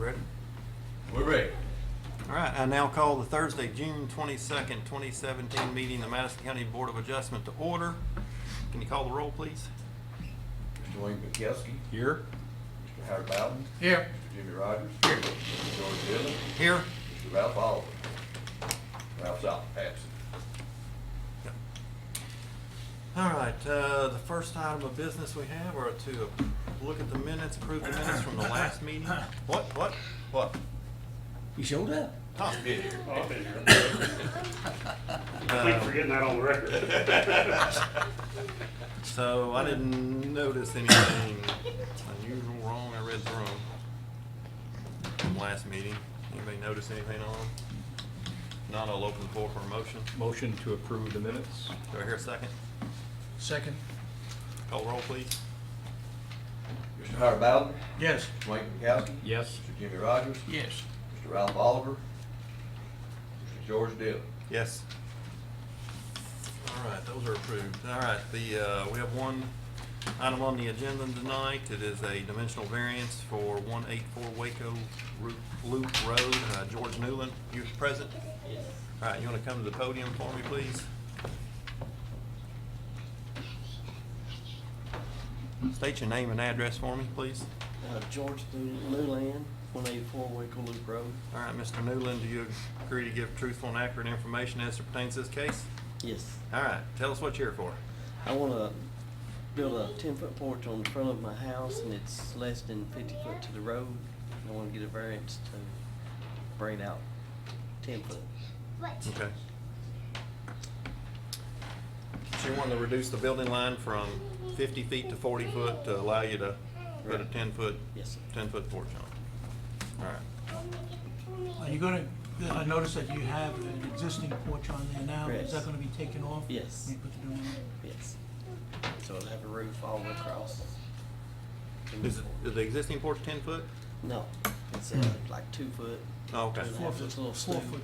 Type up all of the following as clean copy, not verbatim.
ready? We're ready. All right, I now call the Thursday, June 22nd, 2017 meeting of the Madison County Board of Adjustment to order. Can you call the roll, please? Mr. Wayne Bukowski. Here. Mr. Howard Bowden. Here. Mr. Jimmy Rogers. Here. Mr. George Dillon. Here. Mr. Ralph Oliver. Ralph's out, absent. Yep. All right, the first item of business we have are to look at the minutes, approve the minutes from the last meeting. What? You showed up. Tom's been here. I've been here. I keep forgetting that on the record. So I didn't notice anything unusual, wrong. I read through them from last meeting. Anybody notice anything on them? Not, I'll open the floor for a motion. Motion to approve the minutes. Do I hear a second? Second. Call roll, please. Mr. Howard Bowden. Yes. Mr. Wayne Bukowski. Yes. Mr. Jimmy Rogers. Yes. Mr. Ralph Oliver. Mr. George Dillon. Yes. All right, those are approved. All right, we have one item on the agenda tonight. It is a dimensional variance for 184 Waco Loop Road. George Newland, you present? Yes. All right, you want to come to the podium for me, please? State your name and address for me, please. George Newland, 184 Waco Loop Road. All right, Mr. Newland, do you agree to give truthful and accurate information as it pertains to this case? Yes. All right, tell us what you're here for. I want to build a 10-foot porch on the front of my house, and it's less than 50 foot to the road. I want to get a variance to bring it out 10 foot. Okay. So you want to reduce the building line from 50 feet to 40 foot to allow you to put a Right. 10-foot, Yes, sir. 10-foot porch on? All right. Are you gonna, I noticed that you have an existing porch on there now. Yes. Is that gonna be taken off? Yes. When you put the new one in? Yes. So it'll have a roof all the way across. Is the existing porch 10 foot? No, it's like 2 foot. Oh, okay. 2.5 4 foot, foot, a little 4 stoop. foot.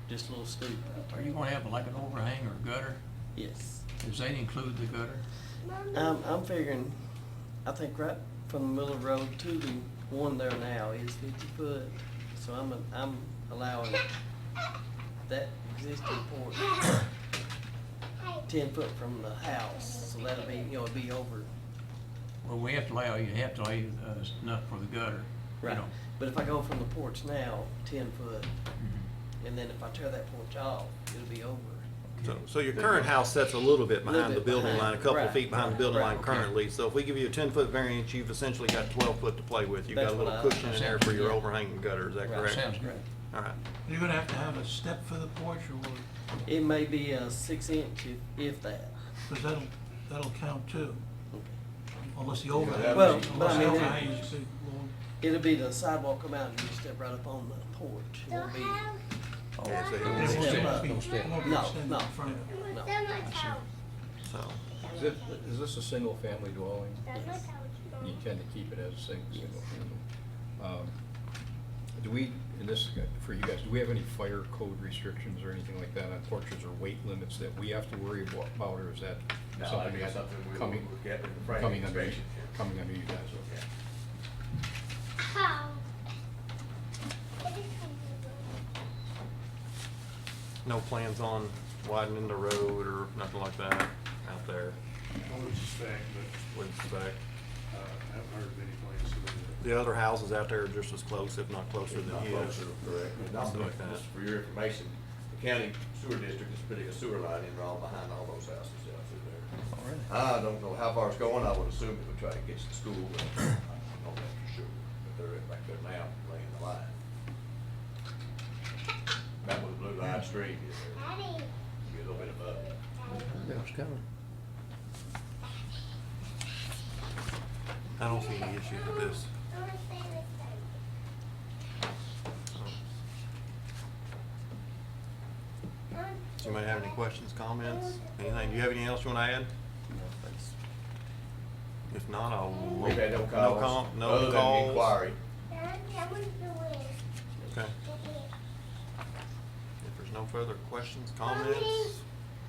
Just a little stoop out Are there. you gonna have like an overhang or gutter? Yes. Does that include the gutter? I'm figuring, I think right from the middle of the road to the one there now is 50 foot. So I'm allowing that existing porch 10 foot from the house. So that'll be, it'll be over. Well, we have to allow you enough for the gutter. You Right. know. But if I go from the porch now, 10 foot, Mhm. and then if I tear that porch off, it'll be over. So your current house sets a little bit Little behind the bit building behind, line, a couple right. of feet behind the building Right. line currently. So if we give you a 10-foot variance, you've essentially got 12 foot to play with. You've got a That's little what I- cushion in there for your Yeah. overhanging gutter. Is that Right. correct? Sounds good. All right. You're gonna have a step for the porch, or will, It may be a 6 inch if that. because that'll count too, Okay. unless the Yeah, overhang. that Well, would be- but I Unless the mean, overhang is too long. It'll be the sidewalk come out and you step right up on the porch. It won't be, Oh, Yeah, so It you won't won't be- step up. be- Don't step. it won't be No, extended no. in front of it. no. So, Is this a single family dwelling? You tend to keep it as a single family. Do we, in this, for you guys, do we have any fire code restrictions or anything like that on porches or weight limits that we have to worry about, or is that No, something that'd be that's something we coming, will get in the frame coming under, inspection. coming under you guys? Yeah. no plans on widening the road or nothing like that out there? I would suspect, but Wouldn't expect. I haven't heard of any plans to do that. The other houses out there are just as close, if not closer than Not you. closer, correct. And also, Something like that. just for your information, the county sewer district is putting a sewer line in right behind all those houses down through there. all right. I don't know how far it's going. I would assume it would try to get to the school, but I don't know that for sure. But they're back there now, laying the line. That was Blue Line Street, is there? Be a little bit above it. Bill's coming. I don't see any issues with this. So you might have any questions, comments, anything? Do you have anything else you want to add? No, thanks. If not, I'll. We've had no calls. No Other than the calls. inquiry. Okay. If there's no further questions, comments,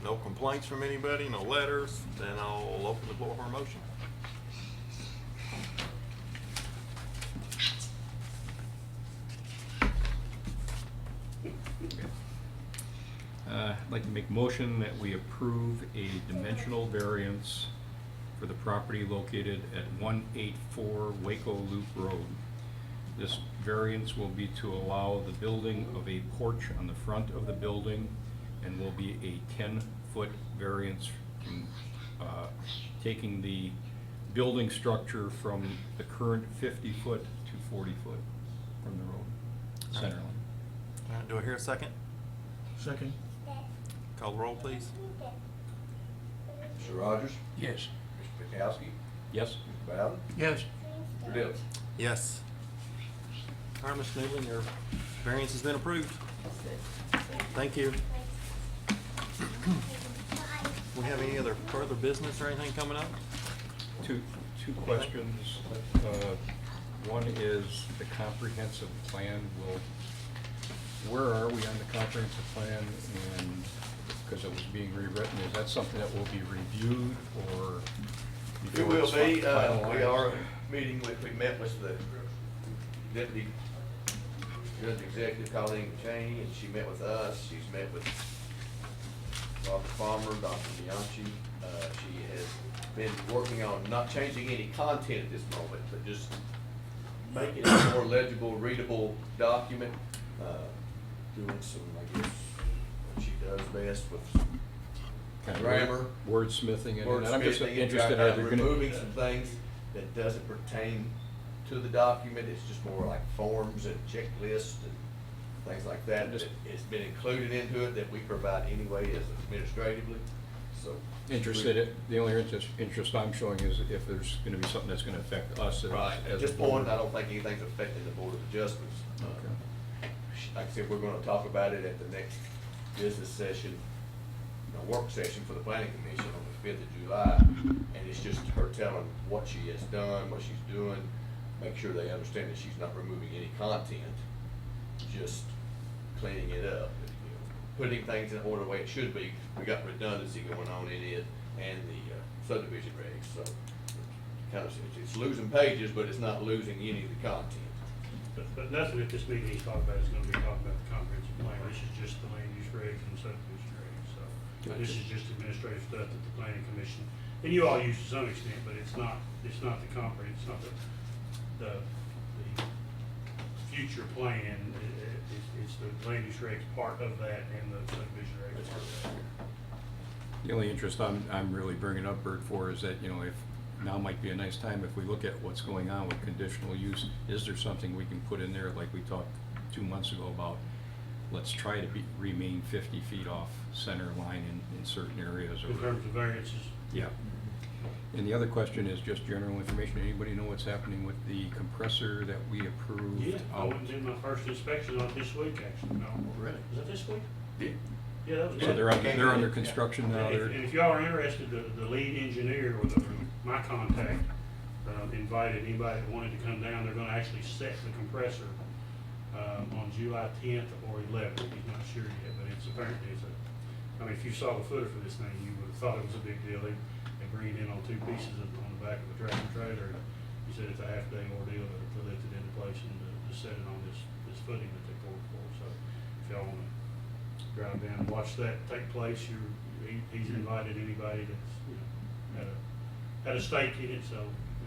no complaints from anybody, no letters, then I'll open the floor for a motion. like to make a motion that we approve a dimensional variance for the property located at 184 Waco Loop Road. This variance will be to allow the building of a porch on the front of the building and will be a 10-foot variance from taking the building structure from the current 50-foot to 40-foot from the road center line. All right, do I hear a second? Second? Call the roll, please. Mr. Rogers? Yes. Mr. Pikowski? Yes? Mr. Bowden? Yes. Mr. Dillon? Yes. All right, Mr. Newland, your variance has been approved. Thank you. We have any other further business or anything coming up? Two questions. One is the comprehensive plan where are we on the comprehensive plan? And because it was being rewritten, is that something that will be reviewed or? It before will it's be, we finalized? are meeting with, we met with the deputy judge executive Colleen Cheney, and she met with us, she's met with Dr. Farmer, Dr. Bianchi. She has been working on not changing any content at this moment, but just making it a more legible, readable document, doing some, I guess, what she does best with Kind of grammar. Wordsmithing it, and I'm just wordsmithing, interested, are there gonna? removing some things that doesn't pertain to the document, it's just more like forms and checklists and things like that. Just- It's been included into it that we provide anyway as administratively, so. Interested, the only interest I'm showing is if there's gonna be something that's gonna affect us Right, at as this a board. point, I don't think anything's affecting the Board of Adjustments. Okay. Like I said, we're gonna talk about it at the next business session, work session for the planning commission on the 5th of July. And it's just her telling what she has done, what she's doing, make sure they understand that she's not removing any content, just cleaning it up, putting things in order the way it should be. We got redundancy going on in it and the subdivision regs, so kind of, it's losing pages, but it's not losing any of the content. But nothing at this meeting he's talking about is gonna be talking about the comprehensive plan. This is just the land use regs and subdivision regs, so. This is just administrative stuff that the planning commission, and you all use to some extent, but it's not the it's not the future plan. It's the land use regs part of that and the subdivision regs part of that. The only interest I'm really bringing up, Bert, for is that, if now might be a nice time if we look at what's going on with conditional use, is there something we can put in there like we talked 2 months ago about, let's try to remain 50 feet off center line in certain areas? In terms of variances. Yeah. And the other question is just general information. Anybody know what's happening with the compressor that we approved? Yeah, I out? went and did my first inspection on it this week, actually. No, Really? is that this week? Yeah. Yeah, that was. So they're under construction now? And if y'all are interested, the lead engineer or my contact invited anybody that wanted to come down. They're gonna actually set the compressor on July 10th or 11th. He's not sure yet, but it's apparently if you saw the footer for this thing, you would have thought it was a big deal. They bring it in on 2 pieces on the back of a tractor trailer. He said it's a half-day ordeal to lift it into place and to set it on this footing that they poured for. So if y'all wanna drive down and watch that take place, he's invited anybody that's, had a stake in it, so.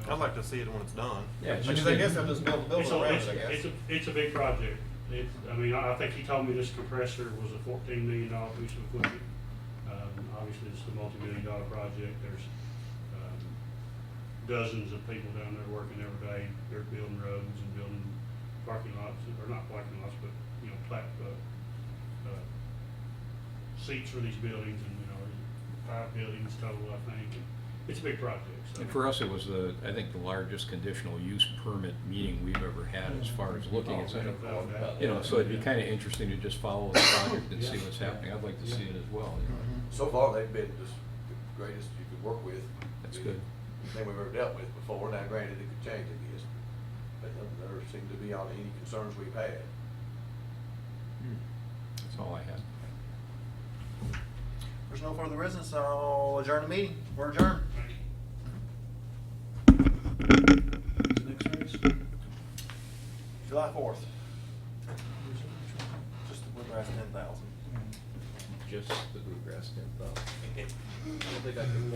I'd like to see it when it's done. Yeah, it's Because just I guess they'll just build a building around it, I guess. It's a big project. I think he told me this compressor was a $14 million piece of equipment. Obviously, it's a multi-million-dollar project. There's dozens of people down there working every day. They're building roads and building parking lots, or not parking lots, but, seats for these buildings and, 5 buildings total, I think. It's a big project, so. And for us, it was I think the largest conditional use permit meeting we've ever had as far as looking at something. So it'd be kind of interesting to just follow the project and see what's happening. I'd like to see it as well. So far, they've been just the greatest you could work with. That's good. Anything we've ever dealt with before. Now granted, it could change, I guess, but never seemed to be on any concerns we've had. That's all I had. There's no further business, I'll adjourn the meeting. We're adjourned. Next race? July 4th. Just the Bluegrass 10,000. just the bluegrass 10,000? I don't think I can